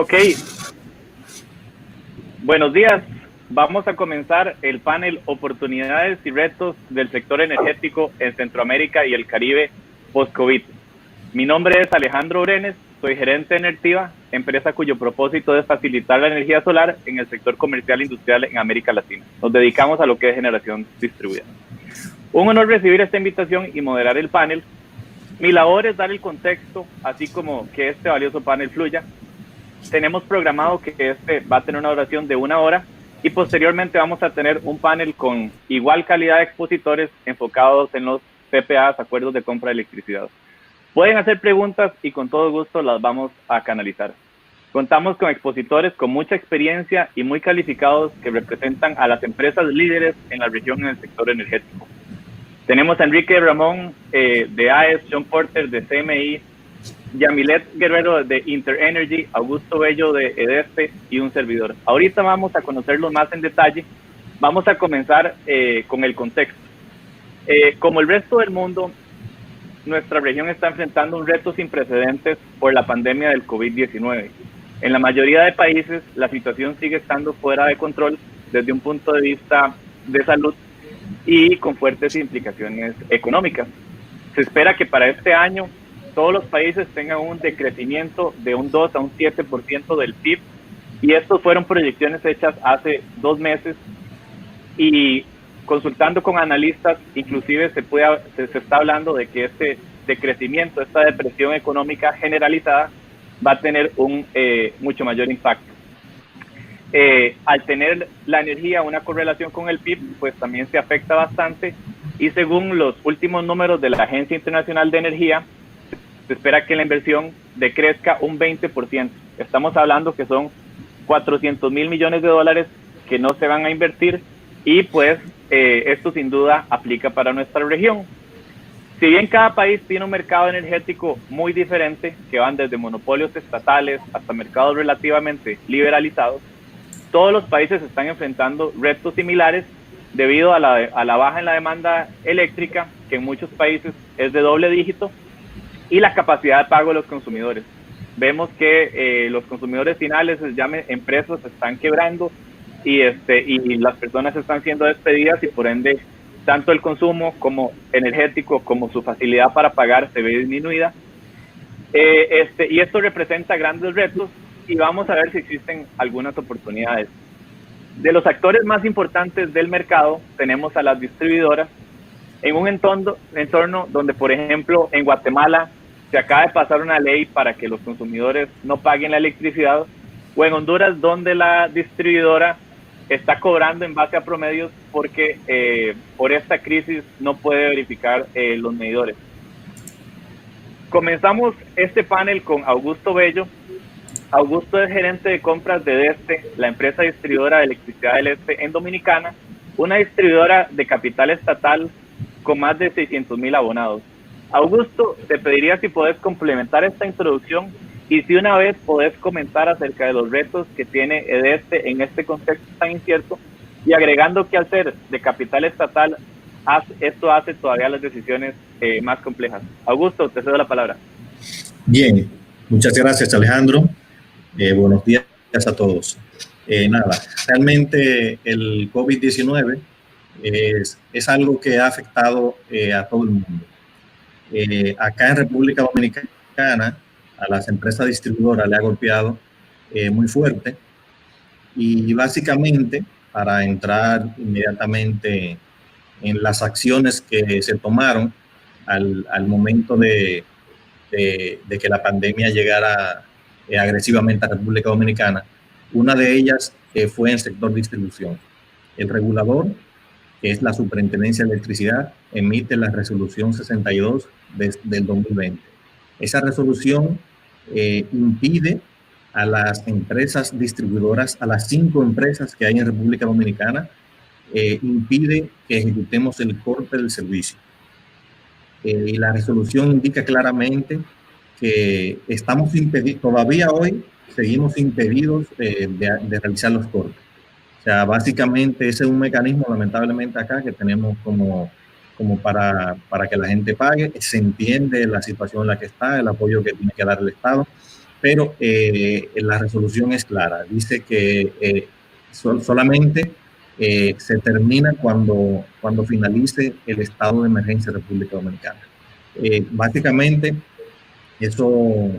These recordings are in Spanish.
Ok, buenos días. Vamos a comenzar el panel Oportunidades y Retos del Sector Energético en Centroamérica y el Caribe post-COVID. Mi nombre es Alejandro Brenes, soy gerente de Enertiva, empresa cuyo propósito es facilitar la energía solar en el sector comercial e industrial en América Latina. Nos dedicamos a lo que es generación distribuida. Un honor recibir esta invitación y moderar el panel. Mi labor es dar el contexto, así como que este valioso panel fluya. Tenemos programado que este va a tener una duración de 1 hora y posteriormente vamos a tener un panel con igual calidad de expositores enfocados en los PPAs, acuerdos de compra de electricidad. Pueden hacer preguntas y con todo gusto las vamos a canalizar. Contamos con expositores con mucha experiencia y muy calificados que representan a las empresas líderes en la región en el sector energético. Tenemos a Enrique Ramón de AES, John Porter de CMI, Yamilet Guerrero de InterEnergy, Augusto Bello de EDESTE y un servidor. Ahorita vamos a conocerlos más en detalle. Vamos a comenzar con el contexto. Como el resto del mundo, nuestra región está enfrentando un reto sin precedentes por la pandemia del COVID-19. En la mayoría de países, la situación sigue estando fuera de control desde un punto de vista de salud y con fuertes implicaciones económicas. Se espera que para este año todos los países tengan un decrecimiento de un 2 a un 7% del PIB, y estos fueron proyecciones hechas hace 2 meses, y consultando con analistas, inclusive se está hablando de que este decrecimiento, esta depresión económica generalizada va a tener un mucho mayor impacto. Al tener la energía una correlación con el PIB, pues también se afecta bastante, y según los últimos números de la Agencia Internacional de Energía, se espera que la inversión decrezca un 20%. Estamos hablando que son 400,000 millones de dólares que no se van a invertir, y pues esto sin duda aplica para nuestra región. Si bien cada país tiene un mercado energético muy diferente, que van desde monopolios estatales hasta mercados relativamente liberalizados, todos los países están enfrentando retos similares debido a la baja en la demanda eléctrica, que en muchos países es de doble dígito, y la capacidad de pago de los consumidores. Vemos que los consumidores finales, empresas, están quebrando, y las personas están siendo despedidas, y por ende tanto el consumo como energético como su facilidad para pagar se ve disminuida. Y esto representa grandes retos, y vamos a ver si existen algunas oportunidades. De los actores más importantes del mercado tenemos a las distribuidoras, en un entorno donde, por ejemplo, en Guatemala se acaba de pasar una ley para que los consumidores no paguen la electricidad, o en Honduras, donde la distribuidora está cobrando en base a promedios porque por esta crisis no puede verificar los medidores. Comenzamos este panel con Augusto Bello. Augusto es gerente de compras de EDESTE, la empresa distribuidora de electricidad del Este en Dominicana, una distribuidora de capital estatal con más de 600,000 abonados. Augusto, te pediría si podés complementar esta introducción, y si una vez podés comentar acerca de los retos que tiene EDESTE en este contexto tan incierto, y agregando que al ser de capital estatal, esto hace todavía las decisiones más complejas. Augusto, te cedo la palabra. Bien, muchas gracias, Alejandro. Buenos días a todos. Realmente el COVID-19 es algo que ha afectado a todo el mundo. Acá en República Dominicana, a las empresas distribuidoras le ha golpeado muy fuerte, y básicamente, para entrar inmediatamente en las acciones que se tomaron al momento de que la pandemia llegara agresivamente a República Dominicana, una de ellas fue en el sector distribución. El regulador, que es la Superintendencia de Electricidad, emite la resolución 62 del 2020. Esa resolución impide a las empresas distribuidoras, a las 5 empresas que hay en República Dominicana, impide que ejecutemos el corte del servicio. Y la resolución indica claramente que estamos impedidos, todavía hoy seguimos impedidos de realizar los cortes. O sea, básicamente ese es un mecanismo, lamentablemente, acá que tenemos como para que la gente pague. Se entiende la situación en la que está, el apoyo que tiene que dar el Estado, pero la resolución es clara. Dice que solamente se termina cuando finalice el estado de emergencia de República Dominicana. Básicamente, eso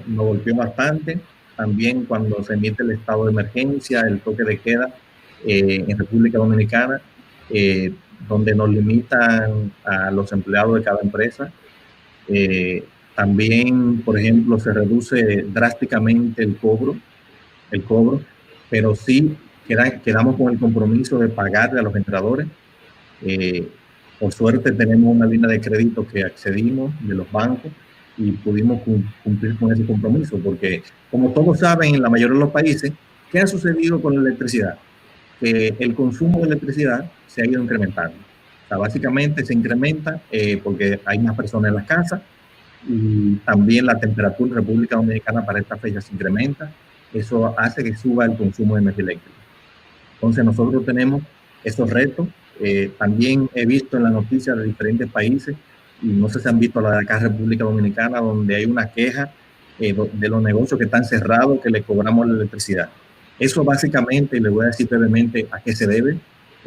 nos golpeó bastante. También cuando se emite el estado de emergencia, el toque de queda en República Dominicana, donde nos limitan a los empleados de cada empresa. También, por ejemplo, se reduce drásticamente el cobro, pero sí quedamos con el compromiso de pagarle a los generadores. Por suerte tenemos una línea de crédito que accedimos de los bancos y pudimos cumplir con ese compromiso, porque como todos saben, en la mayoría de los países, ¿qué ha sucedido con la electricidad? Que el consumo de electricidad se ha ido incrementando. O sea, básicamente se incrementa porque hay más personas en las casas y también la temperatura en República Dominicana para esta fecha se incrementa. Eso hace que suba el consumo de energía eléctrica. Entonces nosotros tenemos esos retos. También he visto en las noticias de diferentes países, y no sé si han visto la de acá República Dominicana, donde hay una queja de los negocios que están cerrados, que le cobramos la electricidad. Eso básicamente, y le voy a decir brevemente a qué se debe.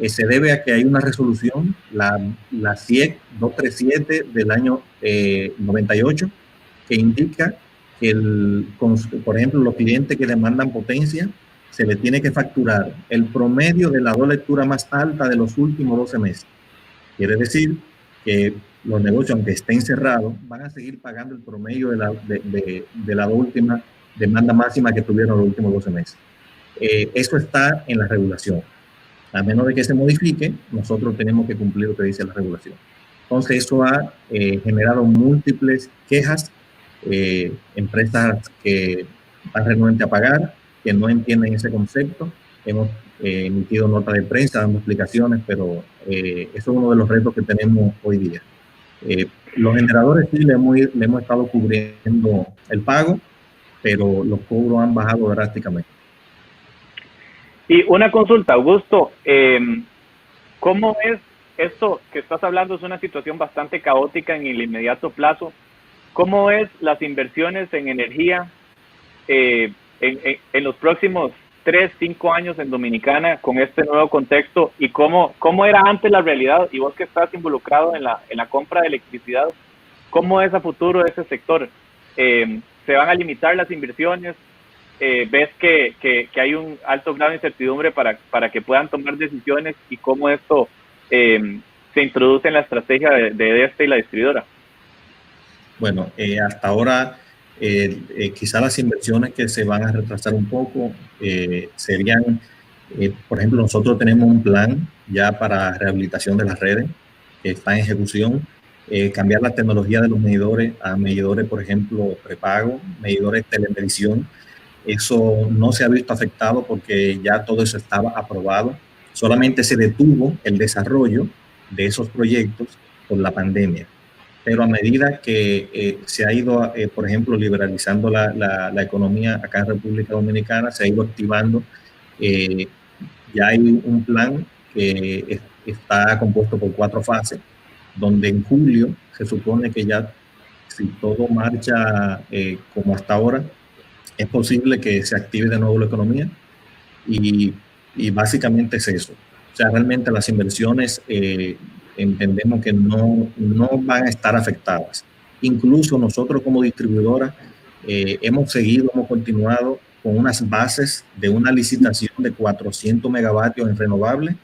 Se debe a que hay una resolución, la CIEC 237 del año 98, que indica que, por ejemplo, los clientes que demandan potencia, se le tiene que facturar el promedio de la dos lecturas más alta de los últimos 12 meses. Quiere decir que los negocios, aunque estén cerrados, van a seguir pagando el promedio de la última demanda máxima que tuvieron los últimos 12 meses. Eso está en la regulación. A menos de que se modifique, nosotros tenemos que cumplir lo que dice la regulación. Entonces, eso ha generado múltiples quejas, empresas que están renuentes a pagar, que no entienden ese concepto. Hemos emitido notas de prensa dando explicaciones, pero eso es uno de los retos que tenemos hoy día. Los generadores sí le hemos estado cubriendo el pago, pero los cobros han bajado drásticamente. Y una consulta, Augusto, ¿cómo es esto que estás hablando? Es una situación bastante caótica en el inmediato plazo. ¿Cómo es las inversiones en energía en los próximos 3, 5 años en Dominicana con este nuevo contexto? ¿Y cómo era antes la realidad? Y vos que estás involucrado en la compra de electricidad, ¿cómo es a futuro ese sector? ¿Se van a limitar las inversiones? ¿Ves que hay un alto grado de incertidumbre para que puedan tomar decisiones? ¿Y cómo esto se introduce en la estrategia de este y la distribuidora? Bueno, hasta ahora quizá las inversiones que se van a retrasar un poco serían, por ejemplo, nosotros tenemos un plan ya para rehabilitación de las redes que está en ejecución, cambiar la tecnología de los medidores a medidores, por ejemplo, prepago, medidores de telemedición. Eso no se ha visto afectado porque ya todo eso estaba aprobado. Solamente se detuvo el desarrollo de esos proyectos por la pandemia. Pero a medida que se ha ido, por ejemplo, liberalizando la economía acá en República Dominicana, se ha ido activando. Ya hay un plan que está compuesto por 4 fases, donde en julio se supone que ya, si todo marcha como hasta ahora, es posible que se active de nuevo la economía y básicamente es eso. O sea, realmente las inversiones entendemos que no van a estar afectadas. Incluso nosotros como distribuidora hemos continuado con unas bases de una licitación de 400 megavatios en renovables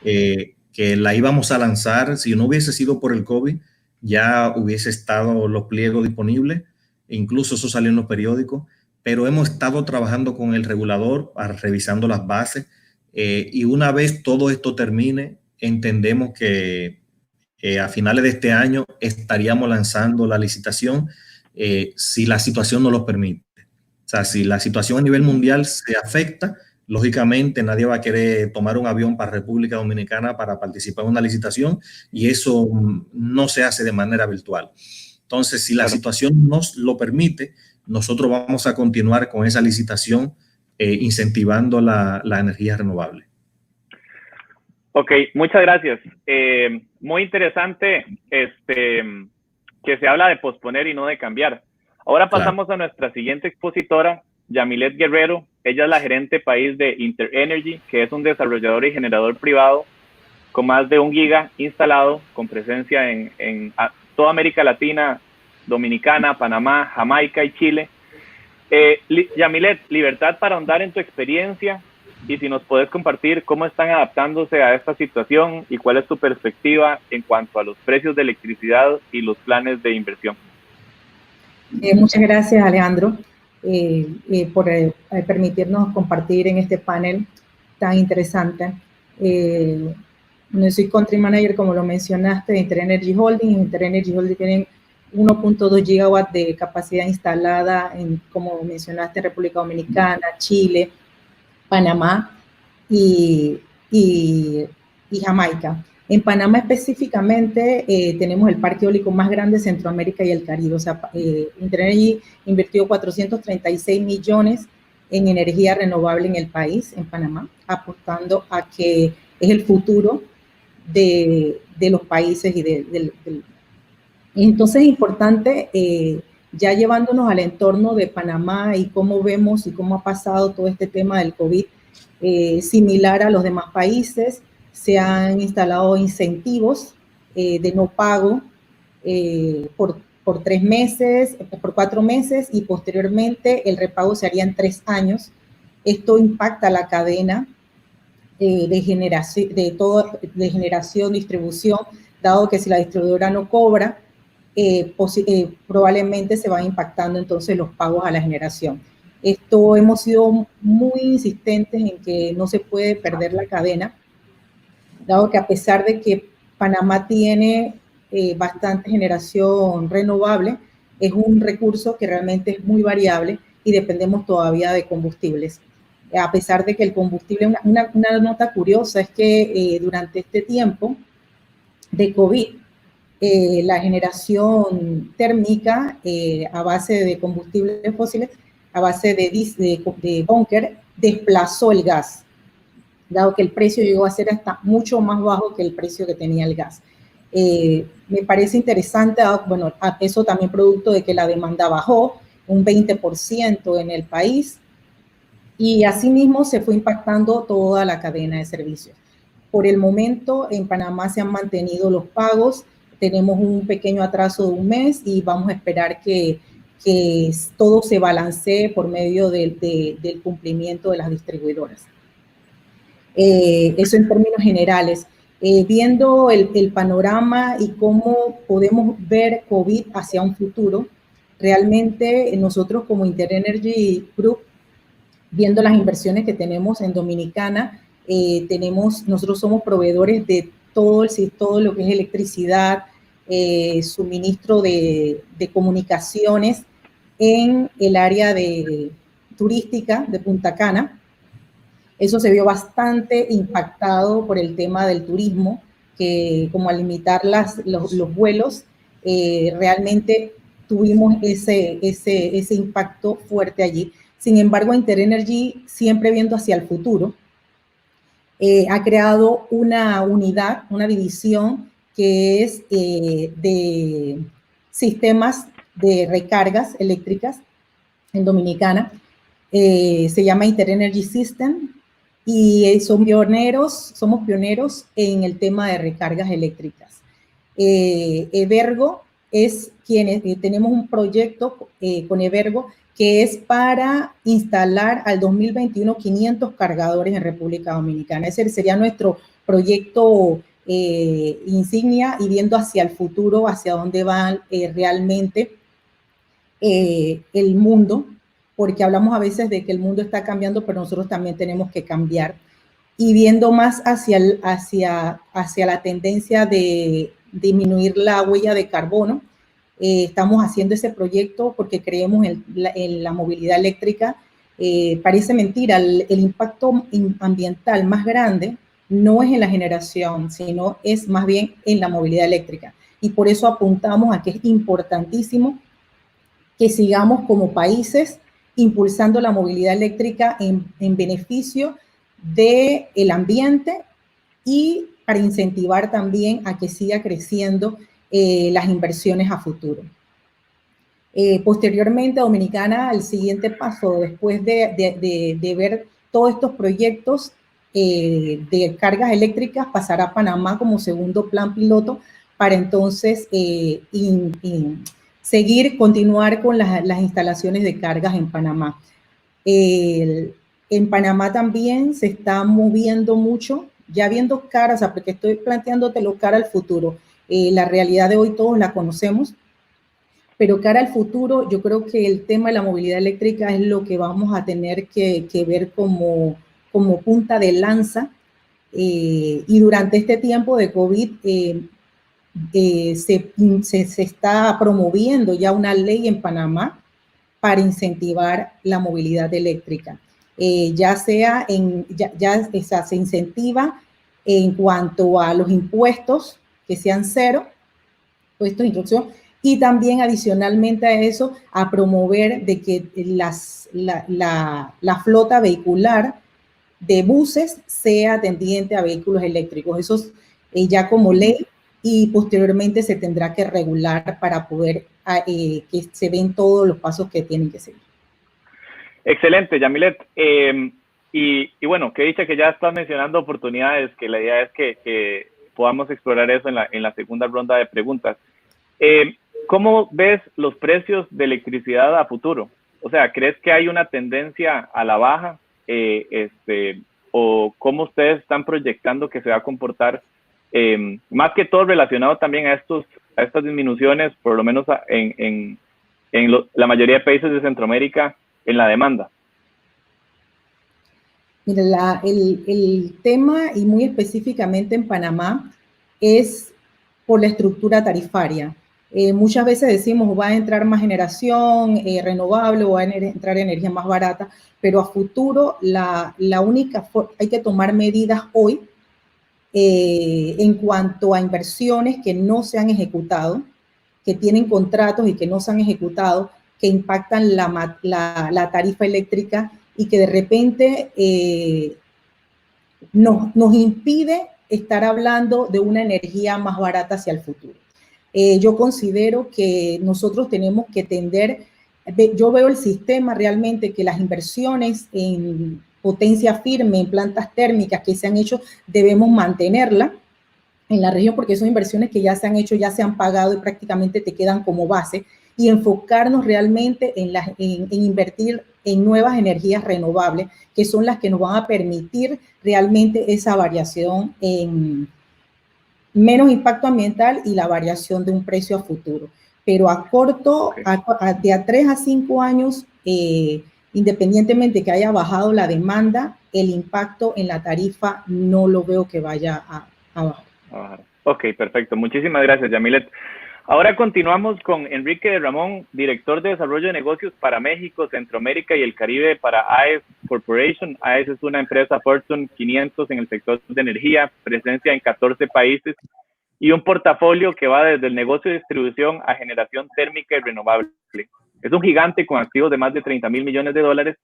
que la íbamos a lanzar. Si no hubiese sido por el COVID, ya hubiese estado los pliegos disponibles, e incluso eso salió en los periódicos, pero hemos estado trabajando con el regulador, revisando las bases, y una vez todo esto termine, entendemos que a finales de este año estaríamos lanzando la licitación si la situación no lo permite. O sea, si la situación a nivel mundial se afecta, lógicamente nadie va a querer tomar un avión para República Dominicana para participar en una licitación, y eso no se hace de manera virtual. Entonces, si la situación nos lo permite, nosotros vamos a continuar con esa licitación incentivando la energía renovable. Ok, muchas gracias. Muy interesante que se habla de posponer y no de cambiar. Ahora pasamos a nuestra siguiente expositora, Yamilet Guerrero. Ella es la gerente país de InterEnergy, que es un desarrollador y generador privado con más de 1 giga instalado, con presencia en toda América Latina, Dominicana, Panamá, Jamaica y Chile. Yamilet, libertad para ahondar en tu experiencia y si nos puedes compartir cómo están adaptándose a esta situación y cuál es tu perspectiva en cuanto a los precios de electricidad y los planes de inversión. Muchas gracias, Alejandro, por permitirnos compartir en este panel tan interesante. Soy Country Manager, como lo mencionaste, de InterEnergy Holding. InterEnergy Holding tiene 1.2 gigawatts de capacidad instalada, como mencionaste, en República Dominicana, Chile, Panamá y Jamaica. En Panamá específicamente tenemos el parque eólico más grande de Centroamérica y el Caribe. O sea, InterEnergy invirtió 436 millones en energía renovable en el país, en Panamá, apostando a que es el futuro de los países y entonces es importante, ya llevándonos al entorno de Panamá y cómo vemos y cómo ha pasado todo este tema del COVID, similar a los demás países, se han instalado incentivos de no pago por 3 meses, por 4 meses, y posteriormente el repago se haría en 3 años. Esto impacta la cadena de generación, distribución, dado que si la distribuidora no cobra, probablemente se van impactando entonces los pagos a la generación. Esto hemos sido muy insistentes en que no se puede perder la cadena, dado que a pesar de que Panamá tiene bastante generación renovable, es un recurso que realmente es muy variable y dependemos todavía de combustibles. A pesar de que el combustible, una nota curiosa es que durante este tiempo de COVID, la generación térmica a base de combustibles fósiles, a base de búnker, desplazó el gas, dado que el precio llegó a ser hasta mucho más bajo que el precio que tenía el gas. Me parece interesante, bueno, eso también producto de que la demanda bajó un 20% en el país, y asimismo se fue impactando toda la cadena de servicios. Por el momento en Panamá se han mantenido los pagos, tenemos un pequeño atraso de 1 mes y vamos a esperar que todo se balancee por medio del cumplimiento de las distribuidoras. Eso en términos generales. Viendo el panorama y cómo podemos ver COVID hacia un futuro, realmente nosotros como InterEnergy Group, viendo las inversiones que tenemos en Dominicana, nosotros somos proveedores de todo lo que es electricidad, suministro de comunicaciones en el área turística de Punta Cana. Eso se vio bastante impactado por el tema del turismo, que como al limitar los vuelos, realmente tuvimos ese impacto fuerte allí. Sin embargo, InterEnergy, siempre viendo hacia el futuro, ha creado una unidad, una división que es de sistemas de recargas eléctricas en Dominicana. Se llama InterEnergy System y somos pioneros en el tema de recargas eléctricas. Evergo es tenemos un proyecto con Evergo que es para instalar al 2021 500 cargadores en República Dominicana. Ese sería nuestro proyecto insignia, y viendo hacia el futuro, hacia dónde va realmente el mundo, porque hablamos a veces de que el mundo está cambiando, pero nosotros también tenemos que cambiar. Y viendo más hacia la tendencia de disminuir la huella de carbono, estamos haciendo ese proyecto porque creemos en la movilidad eléctrica. Parece mentira, el impacto ambiental más grande no es en la generación, sino es más bien en la movilidad eléctrica. Y por eso apuntamos a que es importantísimo que sigamos como países impulsando la movilidad eléctrica en beneficio del ambiente y para incentivar también a que siga creciendo las inversiones a futuro. Posteriormente, Dominicana, el siguiente paso, después de ver todos estos proyectos de cargas eléctricas, pasará a Panamá como segundo plan piloto para entonces continuar con las instalaciones de cargas en Panamá. En Panamá también se está moviendo mucho, ya viendo cara, o sea, porque estoy planteándotelo cara al futuro. La realidad de hoy todos la conocemos, pero cara al futuro yo creo que el tema de la movilidad eléctrica es lo que vamos a tener que ver como punta de lanza. Y durante este tiempo de COVID se está promoviendo ya una ley en Panamá para incentivar la movilidad eléctrica. Ya sea se incentiva en cuanto a los impuestos, que sean cero, impuestos de introducción, y también adicionalmente a eso, a promover de que la flota vehicular de buses sea tendiente a vehículos eléctricos. Eso es ya como ley, y posteriormente se tendrá que regular para poder que se den todos los pasos que tienen que seguir. Excelente, Yamilet. Y bueno, que dicha que ya estás mencionando oportunidades, que la idea es que podamos explorar eso en la segunda ronda de preguntas. ¿Cómo ves los precios de electricidad a futuro? O sea, ¿crees que hay una tendencia a la baja? ¿O cómo ustedes están proyectando que se va a comportar? Más que todo relacionado también a estas disminuciones, por lo menos en la mayoría de países de Centroamérica, en la demanda. Mira, el tema, y muy específicamente en Panamá, es por la estructura tarifaria. Muchas veces decimos va a entrar más generación renovable o va a entrar energía más barata, pero a futuro hay que tomar medidas hoy en cuanto a inversiones que no se han ejecutado, que tienen contratos y que no se han ejecutado, que impactan la tarifa eléctrica y que de repente nos impide estar hablando de una energía más barata hacia el futuro. Yo considero que nosotros tenemos que tender, yo veo el sistema realmente que las inversiones en potencia firme, en plantas térmicas que se han hecho, debemos mantenerla en la región porque son inversiones que ya se han hecho, ya se han pagado y prácticamente te quedan como base, y enfocarnos realmente en invertir en nuevas energías renovables, que son las que nos van a permitir realmente esa variación en menos impacto ambiental y la variación de un precio a futuro. Pero a corto, de a 3 a 5 años, independientemente que haya bajado la demanda, el impacto en la tarifa no lo veo que vaya a bajar. Ok, perfecto. Muchísimas gracias, Yamilet. Ahora continuamos con Enrique de Ramón, director de Desarrollo de Negocios para México, Centroamérica y el Caribe para AES Corporation. AES es una empresa Fortune 500 en el sector de energía, presencia en 14 países y un portafolio que va desde el negocio de distribución a generación térmica y renovable. Es un gigante con activos de más de 30 mil millones de dólares.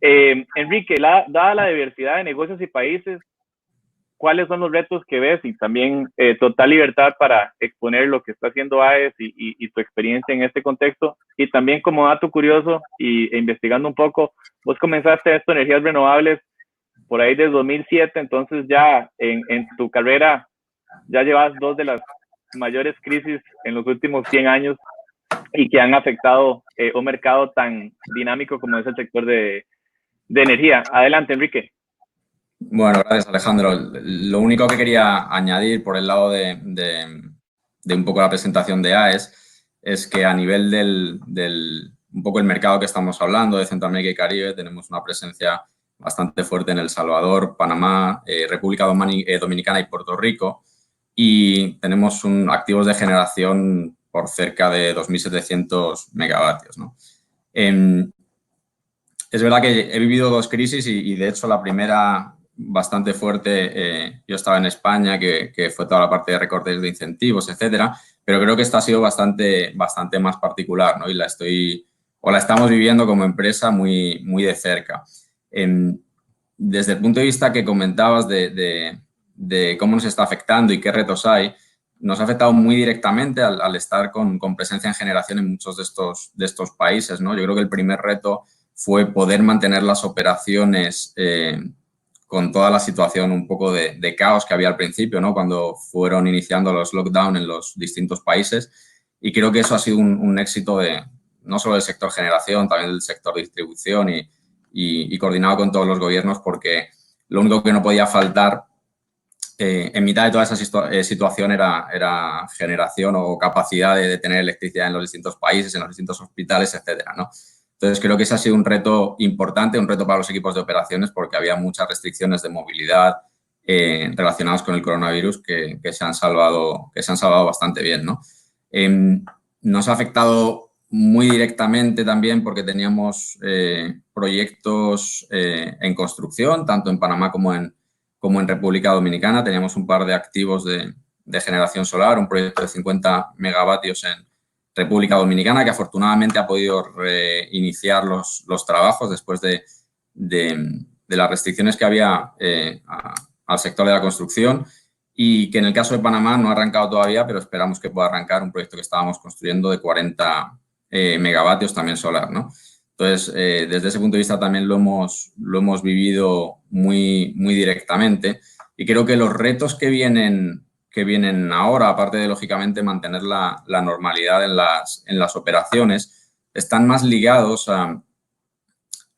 Enrique, dada la diversidad de negocios y países, ¿cuáles son los retos que ves? Y también total libertad para exponer lo que está haciendo AES y tu experiencia en este contexto. Y también como dato curioso e investigando un poco, vos comenzaste esto, energías renovables, por ahí desde 2007, entonces ya en tu carrera ya llevas 2 de las mayores crisis en los últimos 100 años y que han afectado un mercado tan dinámico como es el sector de energía. Adelante, Enrique. Bueno, gracias, Alejandro. Lo único que quería añadir por el lado de un poco la presentación de AES es que a nivel un poco el mercado que estamos hablando de Centroamérica y Caribe, tenemos una presencia bastante fuerte en El Salvador, Panamá, República Dominicana y Puerto Rico, y tenemos activos de generación por cerca de 2.700 megavatios, ¿no? Es verdad que he vivido 2 crisis y de hecho la primera bastante fuerte, yo estaba en España, que fue toda la parte de recortes de incentivos, etcétera, pero creo que esta ha sido bastante más particular, ¿no? Y la estamos viviendo como empresa muy de cerca. Desde el punto de vista que comentabas de cómo nos está afectando y qué retos hay, nos ha afectado muy directamente al estar con presencia en generación en muchos de estos países, ¿no? Yo creo que el primer reto fue poder mantener las operaciones con toda la situación un poco de caos que había al principio, ¿no? Cuando fueron iniciando los lockdowns en los distintos países. Y creo que eso ha sido un éxito no solo del sector generación, también del sector distribución y coordinado con todos los gobiernos, porque lo único que no podía faltar en mitad de toda esa situación era generación o capacidad de tener electricidad en los distintos países, en los distintos hospitales, etcétera, ¿no? Entonces, creo que ese ha sido un reto importante, un reto para los equipos de operaciones, porque había muchas restricciones de movilidad relacionadas con el coronavirus que se han salvado bastante bien, ¿no? Nos ha afectado muy directamente también porque teníamos proyectos en construcción, tanto en Panamá como en República Dominicana. Teníamos un par de activos de generación solar, un proyecto de 50 megavatios en República Dominicana, que afortunadamente ha podido reiniciar los trabajos después de las restricciones que había al sector de la construcción, y que en el caso de Panamá no ha arrancado todavía, pero esperamos que pueda arrancar un proyecto que estábamos construyendo de 40 megavatios también solar, ¿no? Entonces, desde ese punto de vista también lo hemos vivido muy, muy directamente, y creo que los retos que vienen ahora, aparte de, lógicamente, mantener la normalidad en las operaciones, están más ligados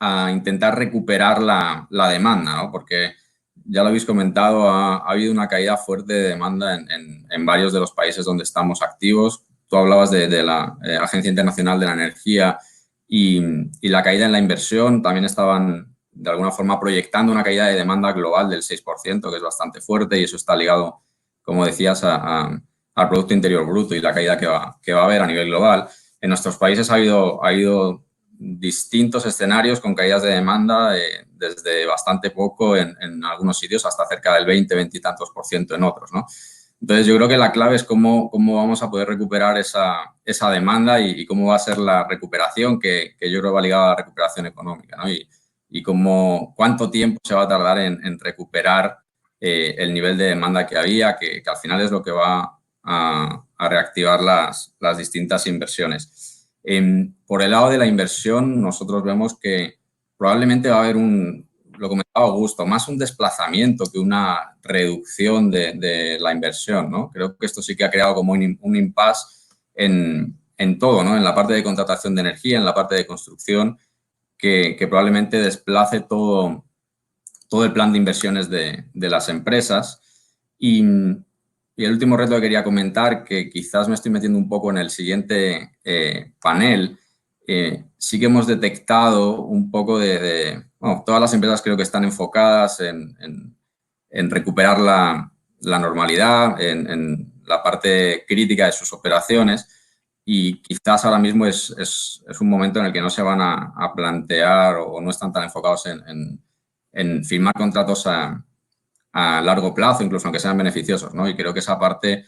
a intentar recuperar la demanda, ¿no? Porque ya lo habéis comentado, ha habido una caída fuerte de demanda en varios de los países donde estamos activos. Tú hablabas de la Agencia Internacional de la Energía y la caída en la inversión. También estaban, de alguna forma, proyectando una caída de demanda global del 6%, que es bastante fuerte, y eso está ligado, como decías, al Producto Interior Bruto y la caída que va a haber a nivel global. En nuestros países ha habido distintos escenarios con caídas de demanda desde bastante poco en algunos sitios hasta cerca del 20 y tantos % en otros, ¿no? Entonces, yo creo que la clave es cómo vamos a poder recuperar esa demanda y cómo va a ser la recuperación, que yo creo va ligada a la recuperación económica, ¿no? Y cuánto tiempo se va a tardar en recuperar el nivel de demanda que había, que al final es lo que va a reactivar las distintas inversiones. Por el lado de la inversión, nosotros vemos que probablemente va a haber lo comentaba Augusto, más un desplazamiento que una reducción de la inversión, ¿no? Creo que esto sí que ha creado como un impasse en todo, ¿no? En la parte de contratación de energía, en la parte de construcción, que probablemente desplace todo el plan de inversiones de las empresas. Y el último reto que quería comentar, que quizás me estoy metiendo un poco en el siguiente panel, sí que hemos detectado un poco bueno, todas las empresas creo que están enfocadas en recuperar la normalidad, en la parte crítica de sus operaciones, y quizás ahora mismo es un momento en el que no se van a plantear o no están tan enfocados en firmar contratos a largo plazo, incluso aunque sean beneficiosos, ¿no? Y creo que esa parte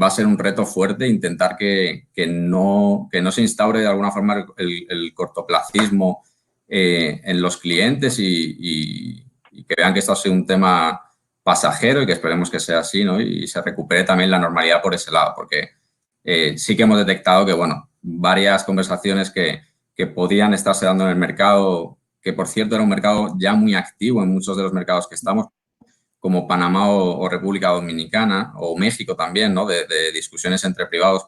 va a ser un reto fuerte, intentar que no se instaure de alguna forma el cortoplacismo en los clientes y que vean que esto ha sido un tema pasajero y que esperemos que sea así, ¿no? Y se recupere también la normalidad por ese lado, porque sí que hemos detectado que, bueno, varias conversaciones que podían estarse dando en el mercado, que por cierto era un mercado ya muy activo en muchos de los mercados que estamos, como Panamá o República Dominicana, o México también, ¿no? De discusiones entre privados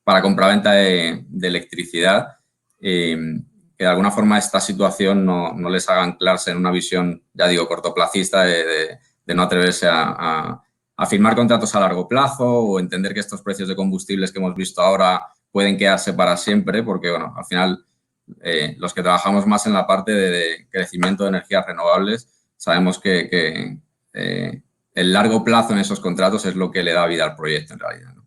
para compraventa de electricidad, que de alguna forma esta situación no les haga anclarse en una visión, ya digo, cortoplacista de no atreverse a firmar contratos a largo plazo o entender que estos precios de combustibles que hemos visto ahora pueden quedarse para siempre, porque, bueno, al final los que trabajamos más en la parte de crecimiento de energías renovables sabemos que el largo plazo en esos contratos es lo que le da vida al proyecto en realidad, ¿no?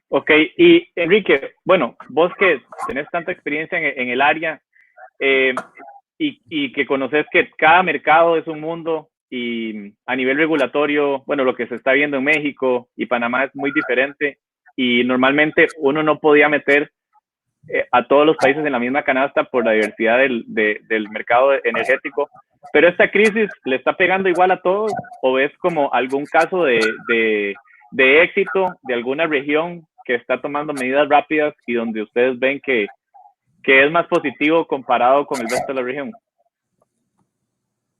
Ok, y Enrique, bueno, vos que tenés tanta experiencia en el área y que conoces que cada mercado es un mundo y a nivel regulatorio, bueno, lo que se está viendo en México y Panamá es muy diferente y normalmente uno no podía meter a todos los países en la misma canasta por la diversidad del mercado energético. Pero esta crisis le está pegando igual a todos, o ves como algún caso de éxito de alguna región que está tomando medidas rápidas y donde ustedes ven que es más positivo comparado con el resto de la región.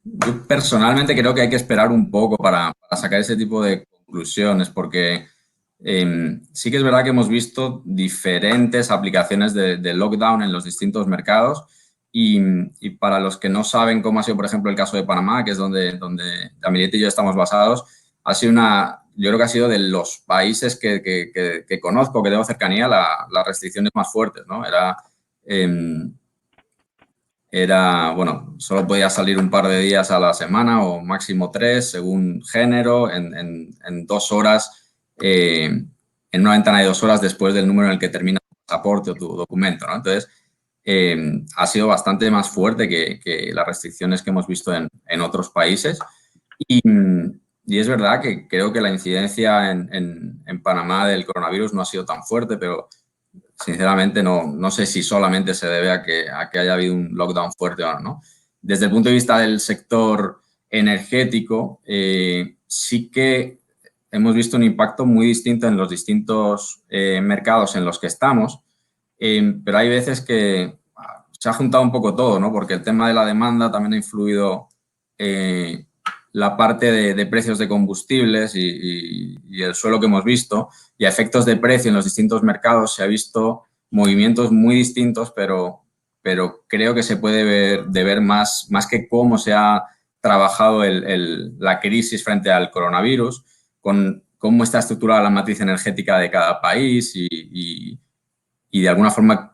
Yo personalmente creo que hay que esperar un poco para sacar ese tipo de conclusiones, porque sí que es verdad que hemos visto diferentes aplicaciones de lockdown en los distintos mercados y para los que no saben cómo ha sido, por ejemplo, el caso de Panamá, que es donde Amilette y yo estamos basados, yo creo que ha sido de los países que conozco, que tengo cercanía, las restricciones más fuertes, ¿no? Bueno, solo podía salir un par de días a la semana o máximo 3, según género, en 2 horas, en una ventana de 2 horas después del número en el que termina tu pasaporte o tu documento, ¿no? Entonces, ha sido bastante más fuerte que las restricciones que hemos visto en otros países. Y es verdad que creo que la incidencia en Panamá del coronavirus no ha sido tan fuerte, pero sinceramente no sé si solamente se debe a que haya habido un lockdown fuerte o no. Desde el punto de vista del sector energético, sí que hemos visto un impacto muy distinto en los distintos mercados en los que estamos, pero hay veces que se ha juntado un poco todo, ¿no? Porque el tema de la demanda también ha influido la parte de precios de combustibles y el suelo que hemos visto, y a efectos de precio en los distintos mercados se ha visto movimientos muy distintos, pero creo que se puede ver más que cómo se ha trabajado la crisis frente al coronavirus, con cómo está estructurada la matriz energética de cada país y de alguna forma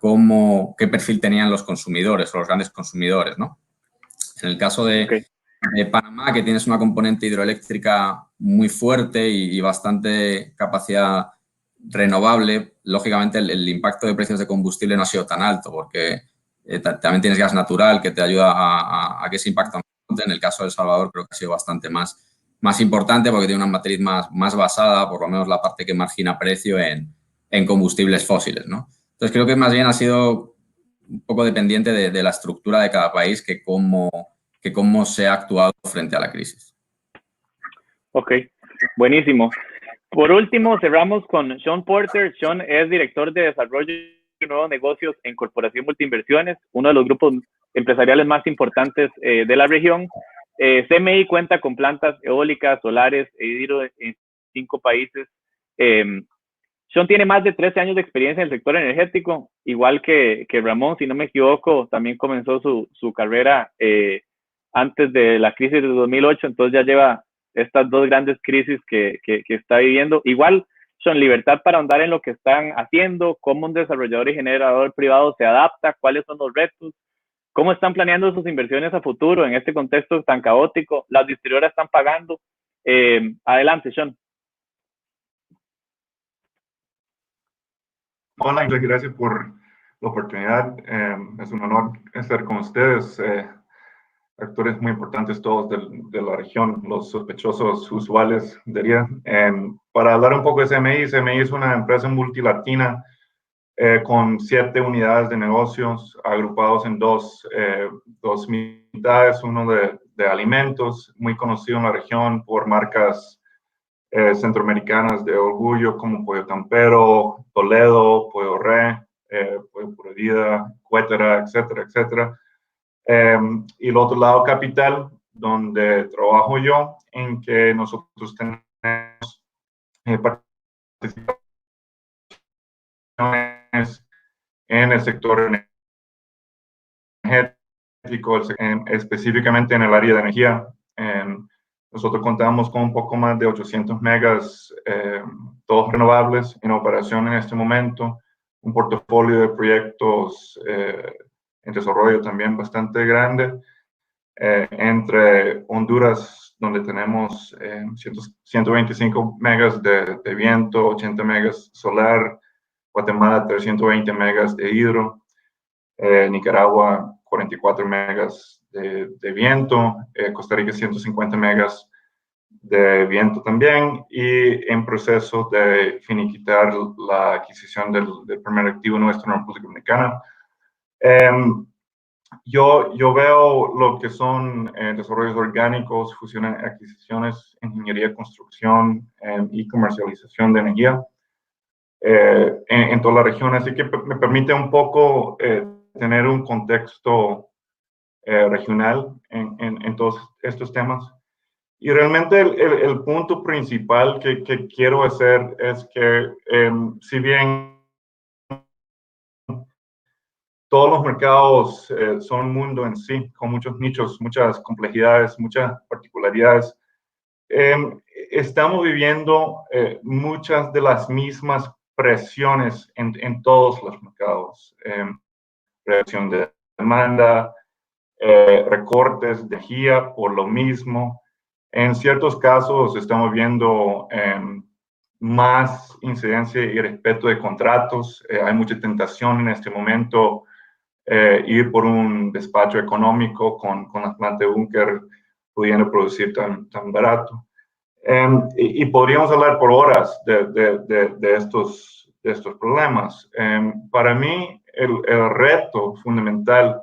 qué perfil tenían los consumidores o los grandes consumidores, ¿no? En el caso de Panamá, que tienes una componente hidroeléctrica muy fuerte y bastante capacidad renovable, lógicamente el impacto de precios de combustible no ha sido tan alto porque también tienes gas natural que te ayuda a que ese impacto no. En el caso de El Salvador creo que ha sido bastante más importante porque tiene una matriz más basada, por lo menos la parte que margina precio en combustibles fósiles, ¿no? Entonces creo que más bien ha sido un poco dependiente de la estructura de cada país que cómo se ha actuado frente a la crisis. Ok, buenísimo. Por último, cerramos con Sean Porter. Sean es director de desarrollo de nuevos negocios en Corporación Multinversiones, uno de los grupos empresariales más importantes de la región. CMI cuenta con plantas eólicas, solares e hidro en 5 países. Sean tiene más de 13 años de experiencia en el sector energético, igual que Ramón, si no me equivoco, también comenzó su carrera antes de la crisis de 2008, entonces ya lleva estas 2 grandes crisis que está viviendo. Igual, son libertad para ahondar en lo que están haciendo, cómo un desarrollador y generador privado se adapta, cuáles son los retos, cómo están planeando sus inversiones a futuro en este contexto tan caótico, las distribuidoras están pagando. Adelante, Sean. Hola, gracias por la oportunidad. Es un honor estar con ustedes. Actores muy importantes todos de la región, los sospechosos usuales, diría. Para hablar un poco de CMI, CMI es una empresa multilatina con 7 unidades de negocios agrupados en dos mitades, uno de alimentos, muy conocido en la región por marcas centroamericanas de orgullo como Pollo Campero, Toledo, Pollo Re, Pollo Pura Vida, Cuétara, etcétera, etcétera. Y el otro lado, capital, donde trabajo yo, en que nosotros tenemos participaciones en el sector energético, específicamente en el área de energía. Nosotros contamos con un poco más de 800 megas, todos renovables en operación en este momento, un portafolio de proyectos en desarrollo también bastante grande, entre Honduras, donde tenemos 125 megas de viento, 80 megas solar, Guatemala 320 megas de hidro, Nicaragua 44 megas de viento, Costa Rica 150 megas de viento también, y en proceso de finiquitar la adquisición del primer activo nuestro en la República Dominicana. Yo veo lo que son desarrollos orgánicos, fusiones, adquisiciones, ingeniería, construcción y comercialización de energía en toda la región. Así que me permite un poco tener un contexto regional en todos estos temas. Y realmente el punto principal que quiero hacer es que si bien todos los mercados son un mundo en sí, con muchos nichos, muchas complejidades, muchas particularidades, estamos viviendo muchas de las mismas presiones en todos los mercados. Reacción de demanda, recortes de energía por lo mismo. En ciertos casos estamos viendo más incidencia y respeto de contratos. Hay mucha tentación en este momento ir por un despacho económico con la planta de búnker pudiendo producir tan barato. Y podríamos hablar por horas de estos problemas. Para mí, el reto fundamental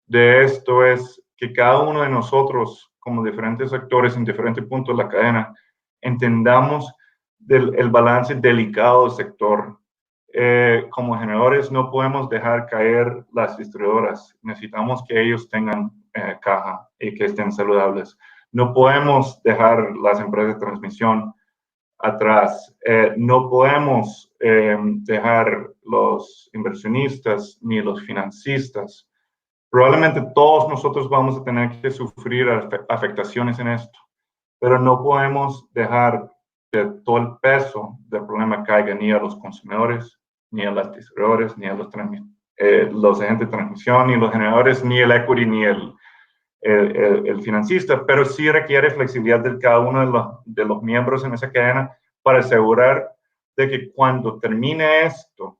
de esto es que cada uno de nosotros, como diferentes actores en diferentes puntos de la cadena, entendamos el balance delicado del sector. Como generadores no podemos dejar caer las distribuidoras. Necesitamos que ellos tengan caja y que estén saludables. No podemos dejar las empresas de transmisión atrás. No podemos dejar los inversionistas ni los financistas. Probablemente todos nosotros vamos a tener que sufrir afectaciones en esto, pero no podemos dejar que todo el peso del problema caiga ni a los consumidores, ni a los distribuidores, ni a los agentes de transmisión, ni los generadores, ni el equity, ni el financista, pero sí requiere flexibilidad de cada uno de los miembros en esa cadena para asegurar de que cuando termine esto,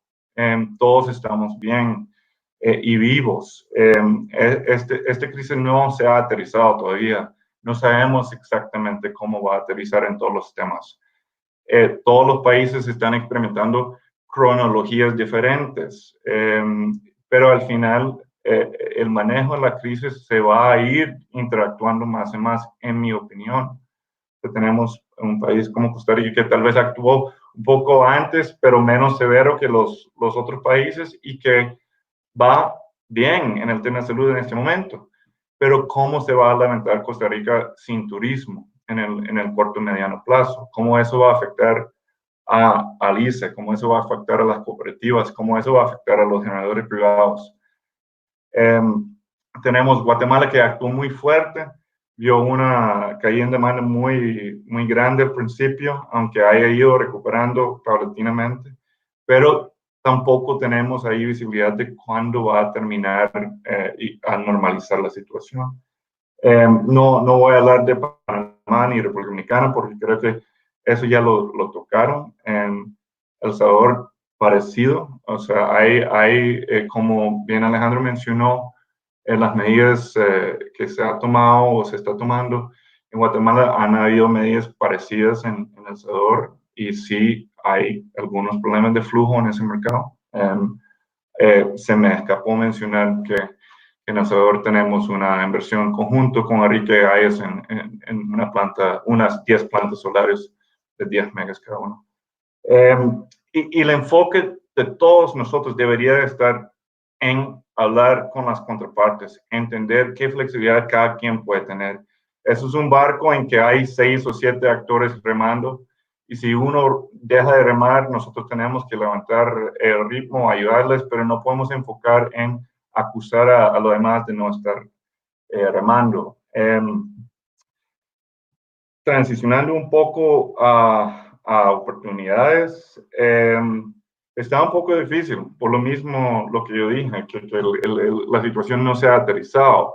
todos estamos bien y vivos. Este crisis no se ha aterrizado todavía. No sabemos exactamente cómo va a aterrizar en todos los temas. Todos los países están experimentando cronologías diferentes, pero al final el manejo de la crisis se va a ir interactuando más y más, en mi opinión. Tenemos un país como Costa Rica que tal vez actuó un poco antes, pero menos severo que los otros países y que va bien en el tema de salud en este momento. Pero ¿cómo se va a lamentar Costa Rica sin turismo en el corto y mediano plazo? ¿Cómo eso va a afectar al ICE? ¿Cómo eso va a afectar a las cooperativas? ¿Cómo eso va a afectar a los generadores privados? Tenemos Guatemala que actuó muy fuerte, vio una caída en demanda muy grande al principio, aunque haya ido recuperando paulatinamente, pero tampoco tenemos ahí visibilidad de cuándo va a terminar y a normalizar la situación. No voy a hablar de Panamá ni República Dominicana porque creo que eso ya lo tocaron. En El Salvador, parecido. O sea, hay como bien Alejandro mencionó, las medidas que se ha tomado o se está tomando en Guatemala han habido medidas parecidas en El Salvador y sí hay algunos problemas de flujo en ese mercado. Se me escapó mencionar que en El Salvador tenemos una inversión conjunto con Enrique Ayes en una planta, unas 10 plantas solares de 10 megas cada uno. Y el enfoque de todos nosotros debería estar en hablar con las contrapartes, entender qué flexibilidad cada quien puede tener. Eso es un barco en que hay 6 o 7 actores remando y si uno deja de remar, nosotros tenemos que levantar el ritmo, ayudarles, pero no podemos enfocar en acusar a los demás de no estar remando. Transicionando un poco a oportunidades, está un poco difícil, por lo mismo lo que yo dije, que la situación no se ha aterrizado.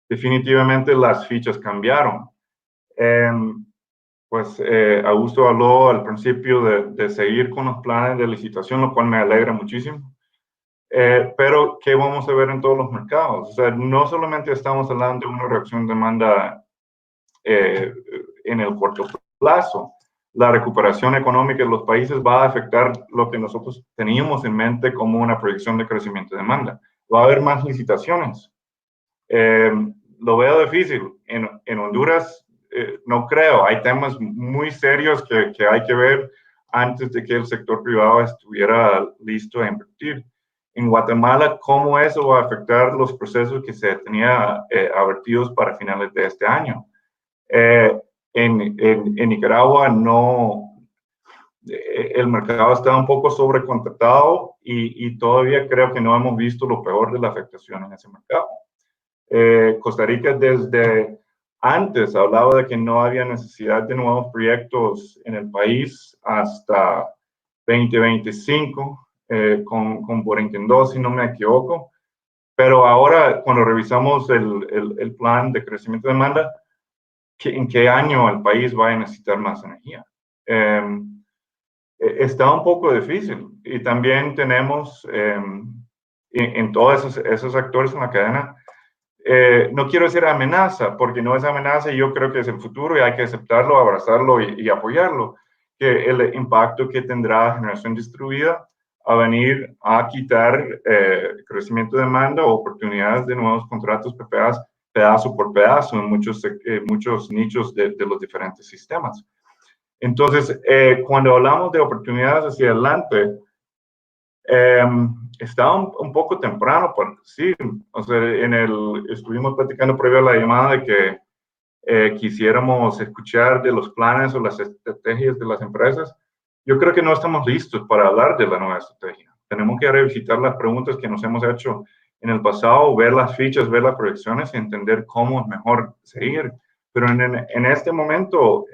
Definitivamente las fichas cambiaron. Pues Augusto habló al principio de seguir con los planes de licitación, lo cual me alegra muchísimo. Pero, ¿qué vamos a ver en todos los mercados? O sea, no solamente estamos hablando de una reacción de demanda en el corto plazo, la recuperación económica de los países va a afectar lo que nosotros teníamos en mente como una proyección de crecimiento de demanda. Va a haber más licitaciones. Lo veo difícil. En Honduras no creo. Hay temas muy serios que hay que ver antes de que el sector privado estuviera listo a invertir. En Guatemala, ¿cómo eso va a afectar los procesos que se tenían advertidos para finales de este año? En Nicaragua no, el mercado está un poco sobrecontratado y todavía creo que no hemos visto lo peor de la afectación en ese mercado. Costa Rica desde antes hablaba de que no había necesidad de nuevos proyectos en el país hasta 2025, con Borinquen 2, si no me equivoco. Pero ahora, cuando revisamos el plan de crecimiento de demanda, ¿en qué año el país va a necesitar más energía? Está un poco difícil. Y también tenemos en todos esos actores en la cadena, no quiero decir amenaza, porque no es amenaza y yo creo que es el futuro y hay que aceptarlo, abrazarlo y apoyarlo, que el impacto que tendrá generación distribuida a venir a quitar crecimiento de demanda o oportunidades de nuevos contratos PPAs pedazo por pedazo en muchos nichos de los diferentes sistemas. Entonces, cuando hablamos de oportunidades hacia adelante, está un poco temprano para decir, o sea, estuvimos platicando previo a la llamada de que quisiéramos escuchar de los planes o las estrategias de las empresas. Yo creo que no estamos listos para hablar de la nueva estrategia. Tenemos que revisitar las preguntas que nos hemos hecho en el pasado, ver las fichas, ver las proyecciones y entender cómo es mejor seguir. Pero en este momento,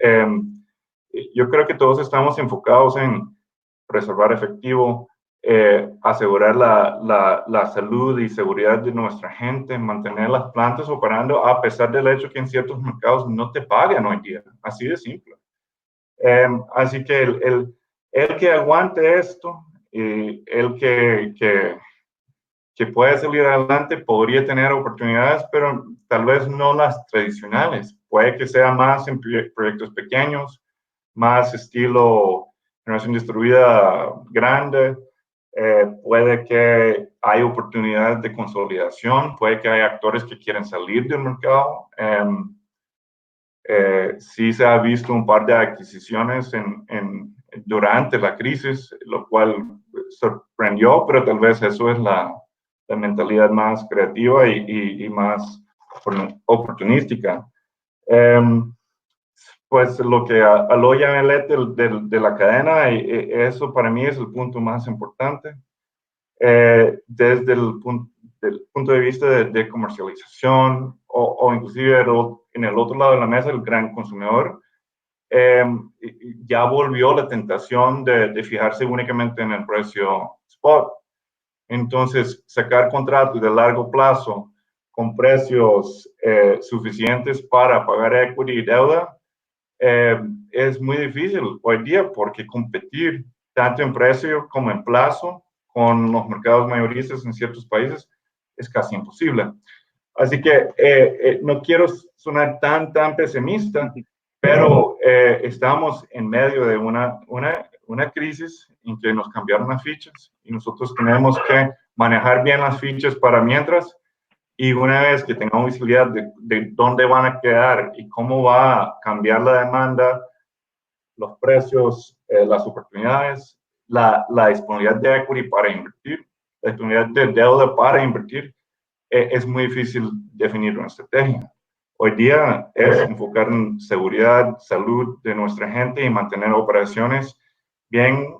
yo creo que todos estamos enfocados en preservar efectivo, asegurar la salud y seguridad de nuestra gente, mantener las plantas operando a pesar del hecho que en ciertos mercados no te pagan hoy día, así de simple. Así que el que aguante esto, el que puede salir adelante podría tener oportunidades, pero tal vez no las tradicionales. Puede que sea más en proyectos pequeños, más estilo generación distribuida grande. Puede que hay oportunidades de consolidación, puede que hay actores que quieren salir del mercado. Sí se ha visto un par de adquisiciones durante la crisis, lo cual sorprendió, pero tal vez eso es la mentalidad más creativa y más oportunística. Pues lo que aloya el de la cadena, eso para mí es el punto más importante. Desde el punto de vista de comercialización o inclusive en el otro lado de la mesa, el gran consumidor, ya volvió la tentación de fijarse únicamente en el precio spot. Entonces, sacar contratos de largo plazo con precios suficientes para pagar equity y deuda es muy difícil hoy día porque competir tanto en precio como en plazo con los mercados mayoristas en ciertos países es casi imposible. Así que no quiero sonar tan pesimista, pero estamos en medio de una crisis en que nos cambiaron las fichas y nosotros tenemos que manejar bien las fichas para mientras, y una vez que tengamos visibilidad de dónde van a quedar y cómo va a cambiar la demanda, los precios, las oportunidades, la disponibilidad de equity para invertir, la disponibilidad de deuda para invertir, es muy difícil definir una estrategia. Hoy día es enfocar en seguridad, salud de nuestra gente y mantener operaciones bien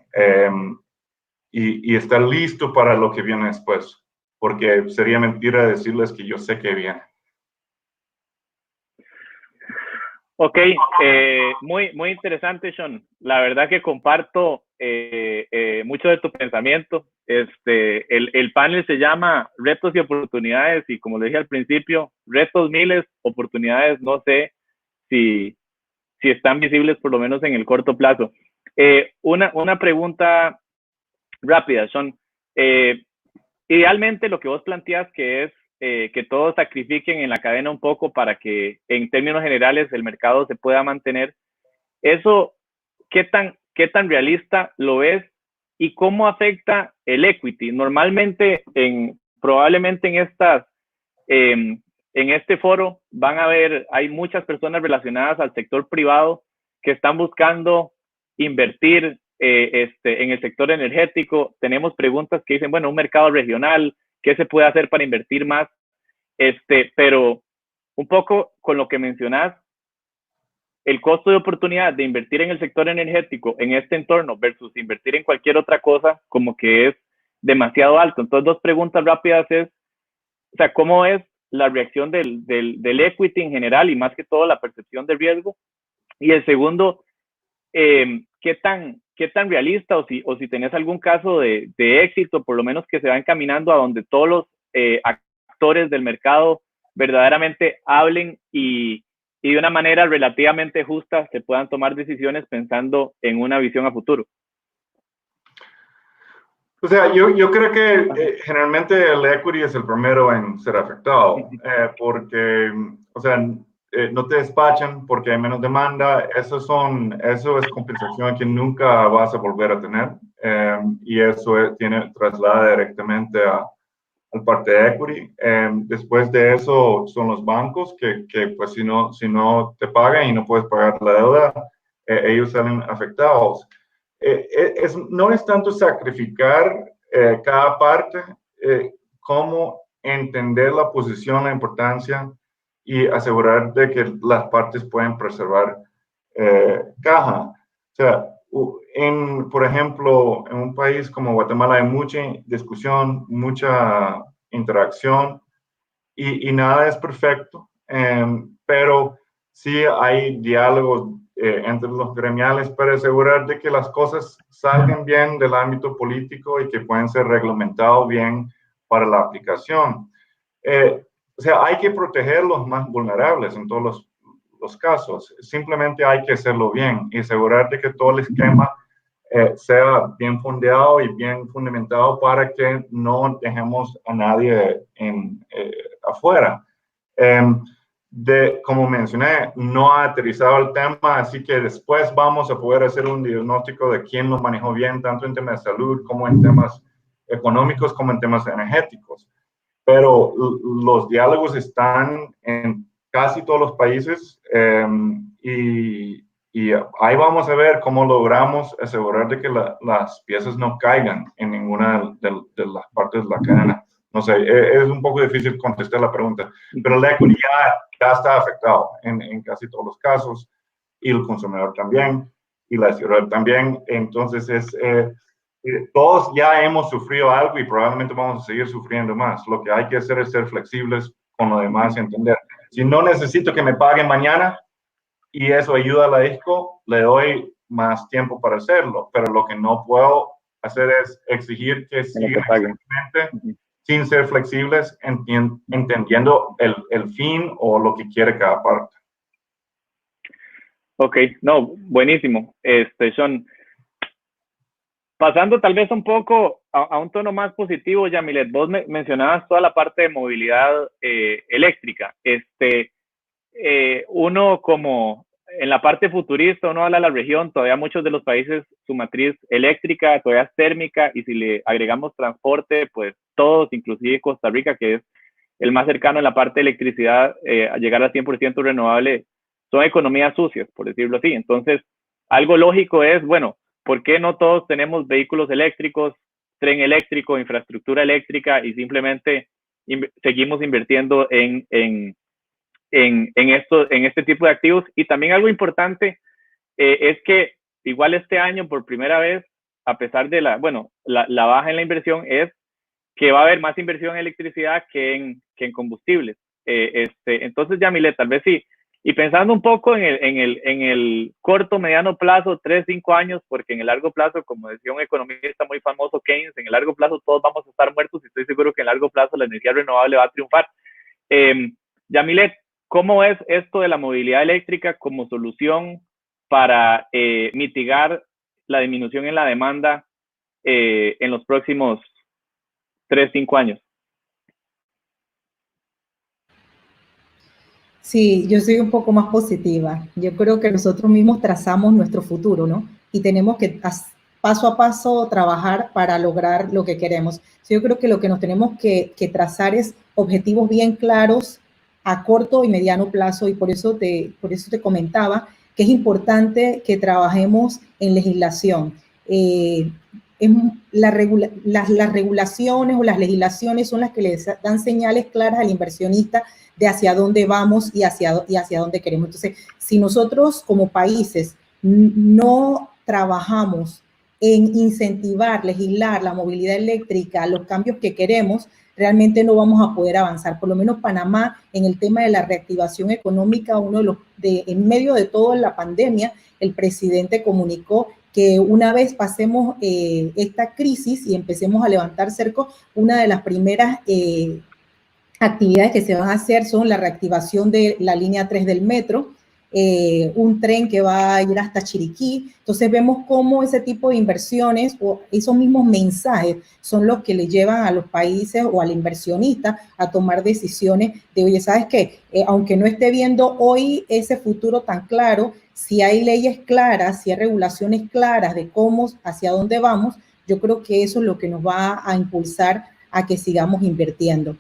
y estar listo para lo que viene después, porque sería mentira decirles que yo sé que viene. Ok, muy interesante, Sean. La verdad que comparto mucho de tu pensamiento. El panel se llama Retos y Oportunidades y como le dije al principio, retos miles, oportunidades no sé si están visibles por lo menos en el corto plazo. Una pregunta rápida, Sean. Idealmente lo que vos planteas que es que todos sacrifiquen en la cadena un poco para que en términos generales el mercado se pueda mantener. Eso, ¿qué tan realista lo ves y cómo afecta el equity? Normalmente, probablemente en este foro hay muchas personas relacionadas al sector privado que están buscando invertir en el sector energético. Tenemos preguntas que dicen, bueno, un mercado regional, ¿qué se puede hacer para invertir más? Pero un poco con lo que mencionás, el costo de oportunidad de invertir en el sector energético en este entorno versus invertir en cualquier otra cosa, como que es demasiado alto. Entonces, dos preguntas rápidas es, o sea, ¿cómo es la reacción del equity en general y más que todo la percepción de riesgo? Y el segundo, ¿qué tan realista o si tenés algún caso de éxito, por lo menos que se va encaminando a donde todos los actores del mercado verdaderamente hablen y de una manera relativamente justa se puedan tomar decisiones pensando en una visión a futuro? O sea, yo creo que generalmente el equity es el primero en ser afectado, porque, o sea, no te despachan porque hay menos demanda. Eso es compensación que nunca vas a volver a tener, y eso traslada directamente al parte de equity. Después de eso son los bancos que pues si no te pagan y no puedes pagar la deuda, ellos salen afectados. No es tanto sacrificar cada parte, como entender la posición, la importancia y asegurar de que las partes pueden preservar caja. O sea, por ejemplo, en un país como Guatemala hay mucha discusión, mucha interacción y nada es perfecto, pero sí hay diálogos entre los gremiales para asegurar de que las cosas salgan bien del ámbito político y que pueden ser reglamentados bien para la aplicación. O sea, hay que proteger los más vulnerables en todos los casos. Simplemente hay que hacerlo bien y asegurar de que todo el esquema sea bien fondeado y bien fundamentado para que no dejemos a nadie afuera. Como mencioné, no ha aterrizado el tema, así que después vamos a poder hacer un diagnóstico de quién lo manejó bien, tanto en temas de salud como en temas económicos, como en temas energéticos. Pero los diálogos están en casi todos los países, y ahí vamos a ver cómo logramos asegurar de que las piezas no caigan en ninguna de las partes de la cadena. No sé, es un poco difícil contestar la pregunta, pero la equity ya está afectado en casi todos los casos, y el consumidor también, y la ciudad también. Entonces, todos ya hemos sufrido algo y probablemente vamos a seguir sufriendo más. Lo que hay que hacer es ser flexibles con lo demás y entender. Si no necesito que me paguen mañana y eso ayuda a la disco, le doy más tiempo para hacerlo, pero lo que no puedo hacer es exigir que sigan exactamente, sin ser flexibles, entendiendo el fin o lo que quiere cada parte. Ok, no, buenísimo. Sean, pasando tal vez un poco a un tono más positivo, Yamilet, vos mencionabas toda la parte de movilidad eléctrica. Uno como en la parte futurista, uno habla de la región, todavía muchos de los países su matriz eléctrica todavía es térmica, y si le agregamos transporte, pues todos, inclusive Costa Rica, que es el más cercano en la parte de electricidad, a llegar a 100% renovable, son economías sucias, por decirlo así. Entonces, algo lógico es, bueno, ¿por qué no todos tenemos vehículos eléctricos, tren eléctrico, infraestructura eléctrica, y simplemente seguimos invirtiendo en este tipo de activos? Y también algo importante es que igual este año, por primera vez, a pesar de la baja en la inversión, es que va a haber más inversión en electricidad que en combustibles. Entonces, Yamilet, tal vez sí. Y pensando un poco en el corto, mediano plazo, 3, 5 años, porque en el largo plazo, como decía un economista muy famoso, Keynes, en el largo plazo todos vamos a estar muertos, y estoy seguro que en el largo plazo la energía renovable va a triunfar. Yamilet, ¿cómo es esto de la movilidad eléctrica como solución para mitigar la disminución en la demanda en los próximos 3, 5 años? Sí, yo soy un poco más positiva. Yo creo que nosotros mismos trazamos nuestro futuro, ¿no? Y tenemos que paso a paso trabajar para lograr lo que queremos. Yo creo que lo que nos tenemos que trazar es objetivos bien claros a corto y mediano plazo, y por eso te comentaba que es importante que trabajemos en legislación. Las regulaciones o las legislaciones son las que le dan señales claras al inversionista de hacia dónde vamos y hacia dónde queremos. Entonces, si nosotros como países no trabajamos en incentivar, legislar la movilidad eléctrica, los cambios que queremos, realmente no vamos a poder avanzar. Por lo menos Panamá, en el tema de la reactivación económica, en medio de toda la pandemia, el presidente comunicó que una vez pasemos esta crisis y empecemos a levantar cerco, una de las primeras actividades que se van a hacer son la reactivación de la línea 3 del metro, un tren que va a ir hasta Chiriquí. Entonces vemos cómo ese tipo de inversiones o esos mismos mensajes son los que le llevan a los países o al inversionista a tomar decisiones de, oye, ¿sabes qué? Aunque no esté viendo hoy ese futuro tan claro, si hay leyes claras, si hay regulaciones claras de cómo, hacia dónde vamos, yo creo que eso es lo que nos va a impulsar a que sigamos invirtiendo.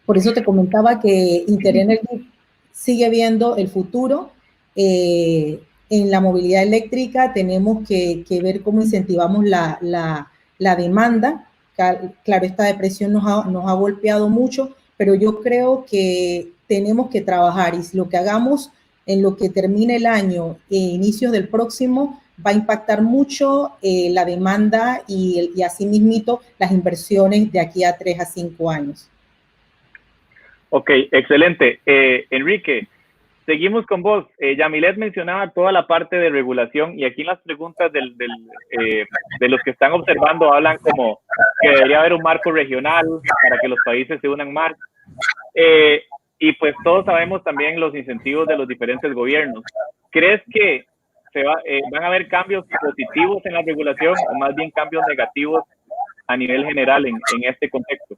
Por eso te comentaba que Interenergy sigue viendo el futuro. En la movilidad eléctrica tenemos que ver cómo incentivamos la demanda. Claro, esta depresión nos ha golpeado mucho, pero yo creo que tenemos que trabajar, y lo que hagamos en lo que termine el año e inicios del próximo va a impactar mucho la demanda y así mismito las inversiones de aquí a 3 a 5 años. Ok, excelente. Enrique, seguimos con vos. Yamilet mencionaba toda la parte de regulación, y aquí en las preguntas de los que están observando hablan como que debería haber un marco regional para que los países se unan más. Y pues todos sabemos también los incentivos de los diferentes gobiernos. ¿Crees que van a haber cambios positivos en la regulación o más bien cambios negativos a nivel general en este contexto?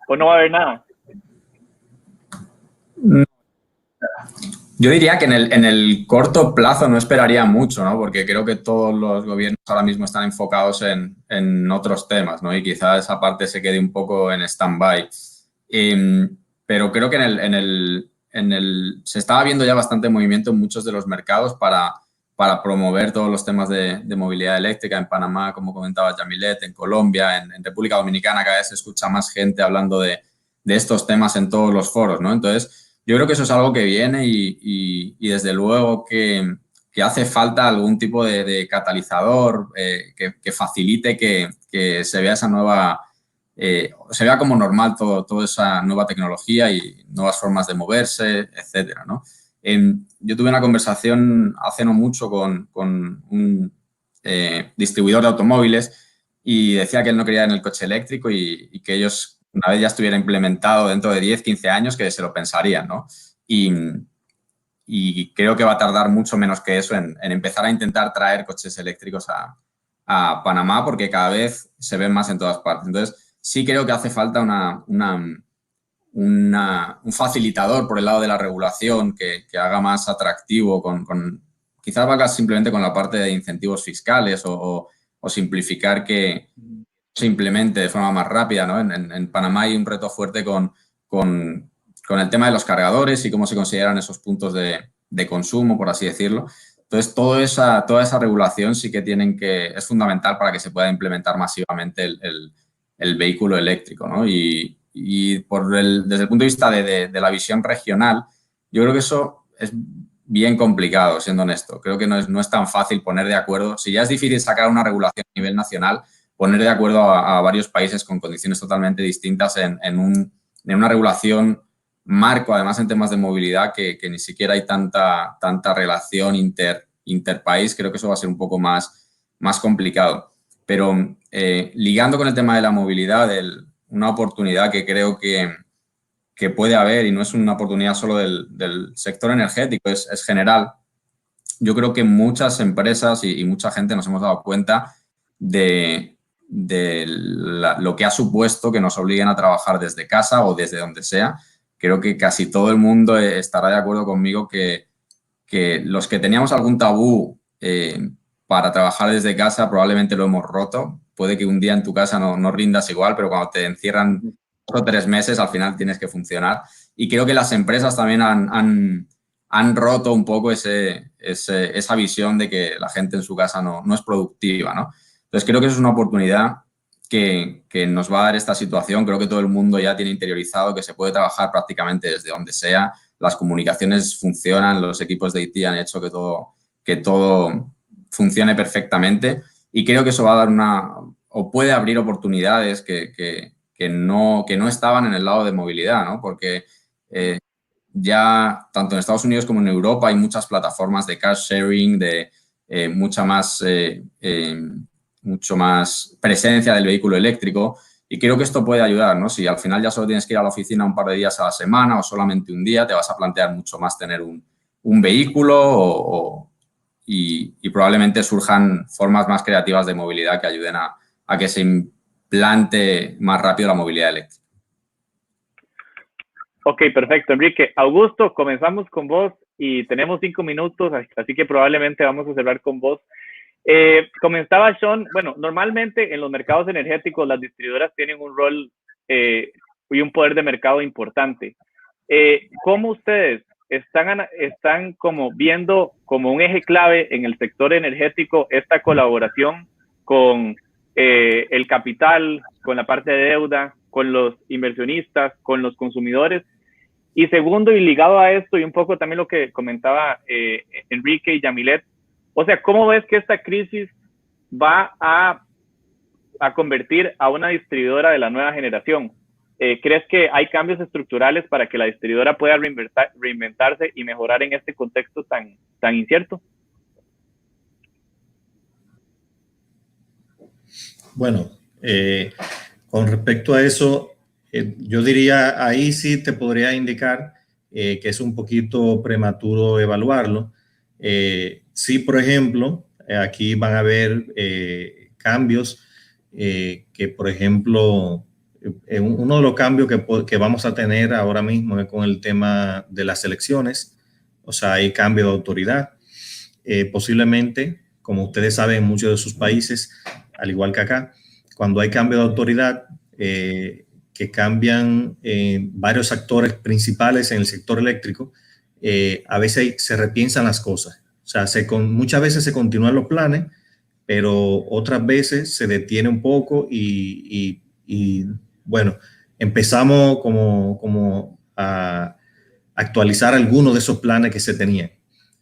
¿O no va a haber nada? Yo diría que en el corto plazo no esperaría mucho, ¿no? Porque creo que todos los gobiernos ahora mismo están enfocados en otros temas, ¿no? Y quizás esa parte se quede un poco en stand-by. Pero creo que se estaba viendo ya bastante movimiento en muchos de los mercados para promover todos los temas de movilidad eléctrica. En Panamá, como comentaba Yamilet, en Colombia, en República Dominicana cada vez se escucha más gente hablando de estos temas en todos los foros, ¿no? Entonces, yo creo que eso es algo que viene y desde luego que hace falta algún tipo de catalizador que facilite que se vea esa nueva, se vea como normal toda esa nueva tecnología y nuevas formas de moverse, etcétera, ¿no? Yo tuve una conversación hace no mucho con un distribuidor de automóviles y decía que él no quería en el coche eléctrico y que ellos, una vez ya estuviera implementado dentro de 10, 15 años, que se lo pensarían, ¿no? Y creo que va a tardar mucho menos que eso en empezar a intentar traer coches eléctricos a Panamá, porque cada vez se ven más en todas partes. Entonces, sí creo que hace falta un facilitador por el lado de la regulación que haga más atractivo quizás valga simplemente con la parte de incentivos fiscales o simplificar que se implemente de forma más rápida, ¿no? En Panamá hay un reto fuerte con el tema de los cargadores y cómo se consideran esos puntos de consumo, por así decirlo. Entonces, toda esa regulación sí que es fundamental para que se pueda implementar masivamente el vehículo eléctrico, ¿no? Y desde el punto de vista de la visión regional, yo creo que eso es bien complicado, siendo honesto. Creo que no es tan fácil poner de acuerdo. Si ya es difícil sacar una regulación a nivel nacional, poner de acuerdo a varios países con condiciones totalmente distintas en una regulación marco, además en temas de movilidad, que ni siquiera hay tanta relación interpaís, creo que eso va a ser un poco más complicado. Pero ligando con el tema de la movilidad, una oportunidad que creo que puede haber, y no es una oportunidad solo del sector energético, es general. Yo creo que muchas empresas y mucha gente nos hemos dado cuenta de lo que ha supuesto que nos obliguen a trabajar desde casa o desde donde sea, creo que casi todo el mundo estará de acuerdo conmigo que los que teníamos algún tabú para trabajar desde casa probablemente lo hemos roto. Puede que un día en tu casa no rindas igual, pero cuando te encierran 2 o 3 meses, al final tienes que funcionar. Y creo que las empresas también han roto un poco esa visión de que la gente en su casa no es productiva, ¿no? Entonces, creo que eso es una oportunidad que nos va a dar esta situación. Creo que todo el mundo ya tiene interiorizado que se puede trabajar prácticamente desde donde sea. Las comunicaciones funcionan, los equipos de IT han hecho que todo funcione perfectamente, y creo que eso va a dar o puede abrir oportunidades que no estaban en el lado de movilidad, ¿no? Porque ya tanto en Estados Unidos como en Europa hay muchas plataformas de car sharing, de mucho más presencia del vehículo eléctrico, y creo que esto puede ayudar, ¿no? Si al final ya solo tienes que ir a la oficina un par de días a la semana o solamente un día, te vas a plantear mucho más tener un vehículo y probablemente surjan formas más creativas de movilidad que ayuden a que se implante más rápido la movilidad eléctrica. Ok, perfecto, Enrique. Augusto, comenzamos con vos y tenemos 5 minutos, así que probablemente vamos a cerrar con vos. Comenzaba Sean, bueno, normalmente en los mercados energéticos las distribuidoras tienen un rol y un poder de mercado importante. ¿Cómo ustedes están como viendo como un eje clave en el sector energético esta colaboración con el capital, con la parte de deuda, con los inversionistas, con los consumidores? Y segundo, y ligado a esto, y un poco también lo que comentaba Enrique y Yamilet, o sea, ¿cómo ves que esta crisis va a convertir a una distribuidora de la nueva generación? ¿Crees que hay cambios estructurales para que la distribuidora pueda reinventarse y mejorar en este contexto tan incierto? Bueno, con respecto a eso, yo diría, ahí sí te podría indicar que es un poquito prematuro evaluarlo. Sí, por ejemplo, aquí van a haber cambios que, por ejemplo, uno de los cambios que vamos a tener ahora mismo es con el tema de las elecciones. O sea, hay cambio de autoridad. Posiblemente, como ustedes saben, en muchos de sus países, al igual que acá, cuando hay cambio de autoridad, que cambian varios actores principales en el sector eléctrico, a veces se repiensan las cosas. O sea, muchas veces se continúan los planes, pero otras veces se detiene un poco y bueno, empezamos como a actualizar algunos de esos planes que se tenían.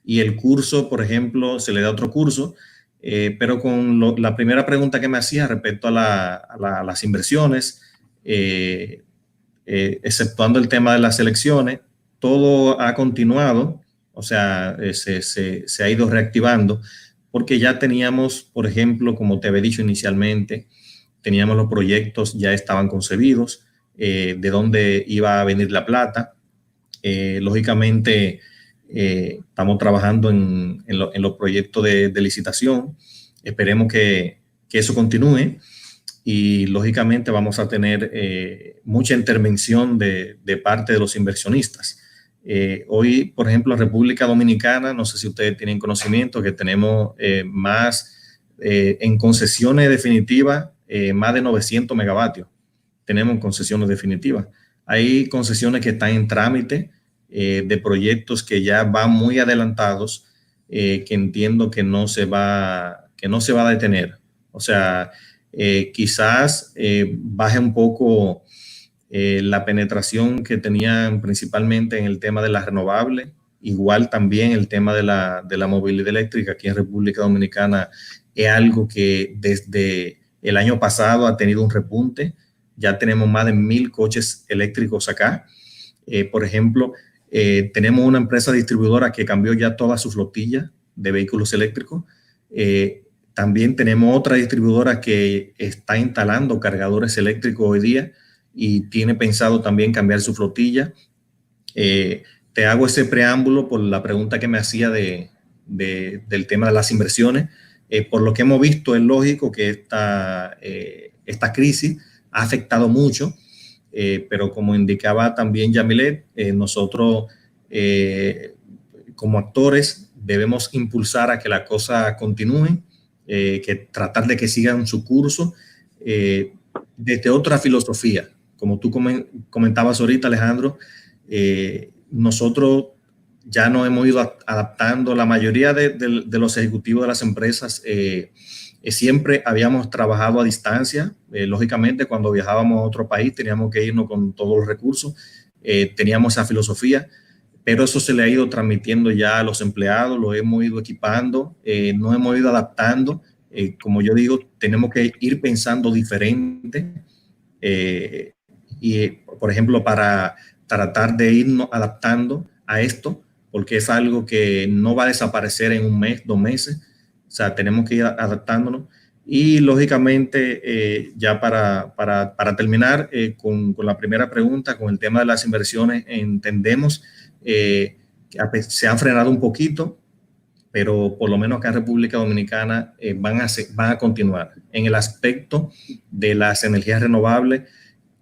Y el curso, por ejemplo, se le da otro curso, pero con la primera pregunta que me hacía respecto a las inversiones, exceptuando el tema de las elecciones, todo ha continuado, o sea, se ha ido reactivando, porque ya teníamos, por ejemplo, como te había dicho inicialmente, teníamos los proyectos, ya estaban concebidos, de dónde iba a venir la plata. Lógicamente, estamos trabajando en los proyectos de licitación. Esperemos que eso continúe y lógicamente vamos a tener mucha intervención de parte de los inversionistas. Hoy, por ejemplo, en República Dominicana, no sé si ustedes tienen conocimiento que tenemos en concesiones definitivas más de 900 megavatios. Tenemos concesiones definitivas. Hay concesiones que están en trámite de proyectos que ya van muy adelantados, que entiendo que no se va a detener. O sea, quizás baje un poco la penetración que tenían principalmente en el tema de las renovables, igual también el tema de la movilidad eléctrica aquí en República Dominicana es algo que desde el año pasado ha tenido un repunte. Ya tenemos más de 1,000 coches eléctricos acá. Por ejemplo, tenemos una empresa distribuidora que cambió ya toda su flotilla de vehículos eléctricos. También tenemos otra distribuidora que está instalando cargadores eléctricos hoy día y tiene pensado también cambiar su flotilla. Te hago ese preámbulo por la pregunta que me hacía del tema de las inversiones. Por lo que hemos visto, es lógico que esta crisis ha afectado mucho pero como indicaba también Yamilet, nosotros como actores debemos impulsar a que la cosa continúe, que tratar de que sigan su curso desde otra filosofía. Como tú comentabas ahorita, Alejandro, nosotros ya nos hemos ido adaptando. La mayoría de los ejecutivos de las empresas siempre habíamos trabajado a distancia. Lógicamente, cuando viajábamos a otro país teníamos que irnos con todos los recursos. Teníamos esa filosofía, pero eso se le ha ido transmitiendo ya a los empleados, lo hemos ido equipando, nos hemos ido adaptando. Como yo digo, tenemos que ir pensando diferente. Y, por ejemplo, para tratar de irnos adaptando a esto, porque es algo que no va a desaparecer en un mes, 2 meses. O sea, tenemos que ir adaptándonos. Y, lógicamente, ya para terminar con la primera pregunta, con el tema de las inversiones, entendemos que se han frenado un poquito, pero por lo menos acá en República Dominicana van a continuar en el aspecto de las energías renovables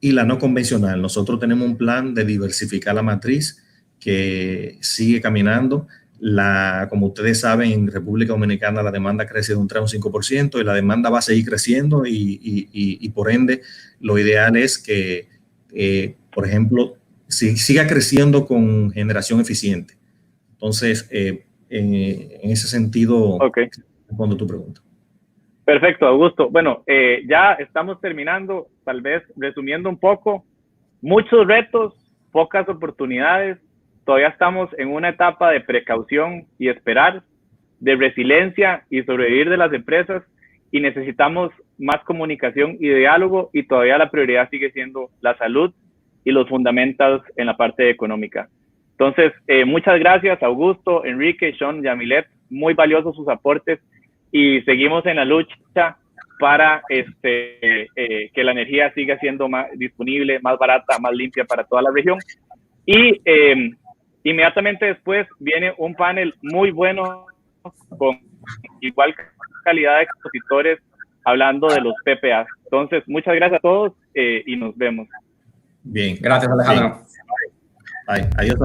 y la no convencional. Nosotros tenemos un plan de diversificar la matriz que sigue caminando. Como ustedes saben, en República Dominicana la demanda crece de un 3 a un 5% y la demanda va a seguir creciendo y por ende lo ideal es que, por ejemplo, siga creciendo con generación eficiente. Entonces, en ese sentido, respondo tu pregunta. Perfecto, Augusto. Bueno, ya estamos terminando, tal vez resumiendo un poco, muchos retos, pocas oportunidades, todavía estamos en una etapa de precaución y esperar, de resiliencia y sobrevivir de las empresas, y necesitamos más comunicación y diálogo, y todavía la prioridad sigue siendo la salud y los fundamentos en la parte económica. Entonces, muchas gracias, Augusto, Enrique, Sean, Yamilet, muy valiosos sus aportes, y seguimos en la lucha para que la energía siga siendo más disponible, más barata, más limpia para toda la región. Y inmediatamente después viene un panel muy bueno con igual calidad de expositores hablando de los PPAs. Entonces, muchas gracias a todos y nos vemos. Bien. Gracias, Alejandro. Bye. Adiós.